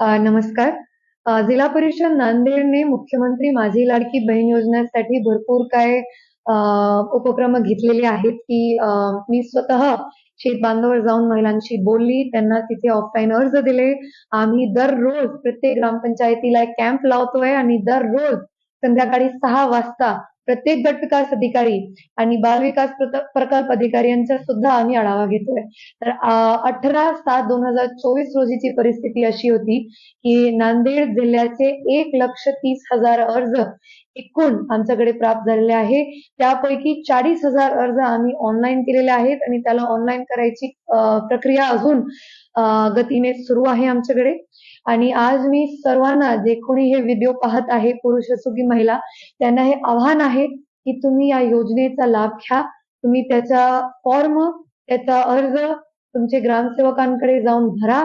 नमस्कार. जिल्हा परिषद नांदेडने मुख्यमंत्री माझी लाडकी बहीण योजनेसाठी भरपूर काय अ, उपक्रम घेतलेले आहेत, की मी स्वतः शेतबांधावर जाऊन महिलांशी बोलली. त्यांना तिथे ऑफलाईन अर्ज दिले. आम्ही दररोज प्रत्येक ग्रामपंचायतीला एक कॅम्प लावतोय आणि दररोज संध्याकाळी 6 वाजता प्रत्येक गट विकास अधिकारी आणि बालविकास प्रकल्प अधिकारी यांचा सुद्धा आम्ही आढावा घेतोय. तर 18/7/2024 रोजीची परिस्थिती अशी होती, की नांदेड जिल्ह्याचे 1,30,000 अर्ज एकूण आमच्याकडे प्राप्त झालेले आहे. त्यापैकी 40,000 अर्ज आम्ही ऑनलाईन केलेले आहेत आणि त्याला ऑनलाईन करायची प्रक्रिया अजून अ, गतीने सुरू आहे आमच्याकडे. आणि आज मी सर्वांना जे कोणी हे व्हिडिओ पाहत आहे, पुरुष असो की महिला, त्यांना हे आव्हान आहे, की तुम्ही या योजनेचा लाभ घ्या. तुम्ही त्याचा फॉर्म, त्याचा अर्ज तुमचे ग्रामसेवकांकडे जाऊन भरा